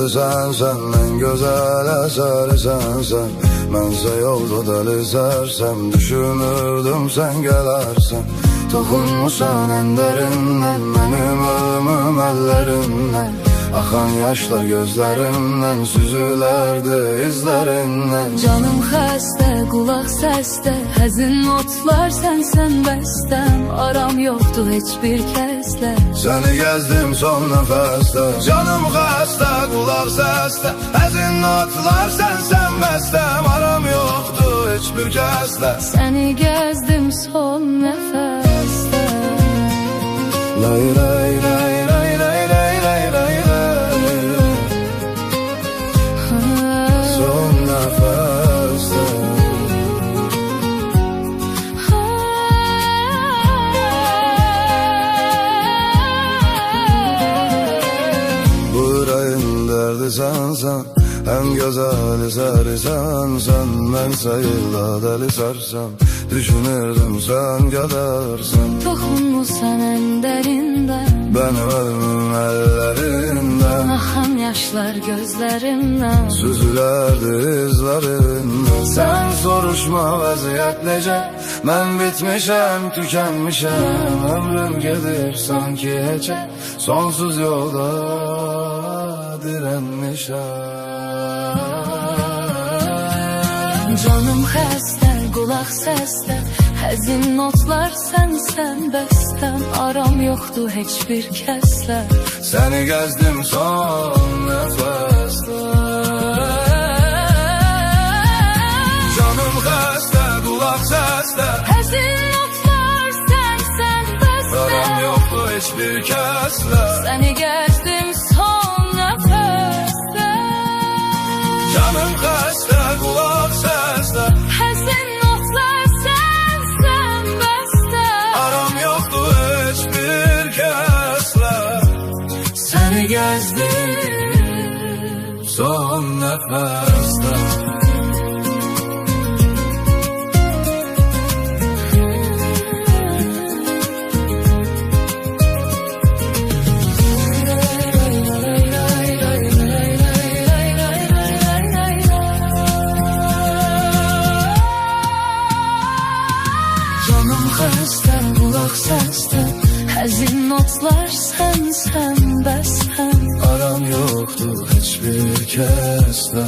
derdi sensen, en güzel eseri sensen. Mənsə yolda deli sersem, düşünürdüm sen gelersen. Toxunmusan en derinden, benim ölümüm ellerinden. Akan yaşlar gözlerimden, süzülerdi izlerinden. Canım xəstə, qulaq səsdə, həzin notlar sənsən bəstəm. Aram yoxdur heç bir kəslə, seni gezdim son nefeste. Canım xəstə, qulaq səsdə, həzin notlar sənsən bəstəm. Aram yoxdur heç bir kəslə, səni gəzdim son nəfəsdə. lay lay lay lay lay lay lay lay lay. Son nefeste. Bu yüreğin derdi sensen, en güzel eseri sensen. Mənsə yolda deli sersem, düşünürdüm sen gelersen. Toxunmusan ən dərindən, Benim ölümüm ellerinden. axan yaşlar gözlərimdən. Süzülerdi izlerinden. Sen soruşma vaziyet nece, ben bitmişem, tükenmişem. Ömrüm gelir sanki hece, sonsuz yolda direnmişem. Canım xəstə, qulaq səsdə, həzin notlar sənsən bəstəm. Aram yoxdur heç bir kəslə, Seni gezdim son nefeste. Canım xəstə, qulaq səsdə, həzin notlar sənsən bəstəm. aram yoxdur heç bir kəslə. Səni gəzdim son nəfəsdə. Canım xəstə, qulaq səsdə, Həzin notlar sənsən bəstəm. aram yoxdur heç bir kəslə. Səni gəzdim son nəfəsdə. Canım xəstə, qulaq səsdə, həzin notlar sənsən bəstəm. Aram yoxdur heç bir kəslə.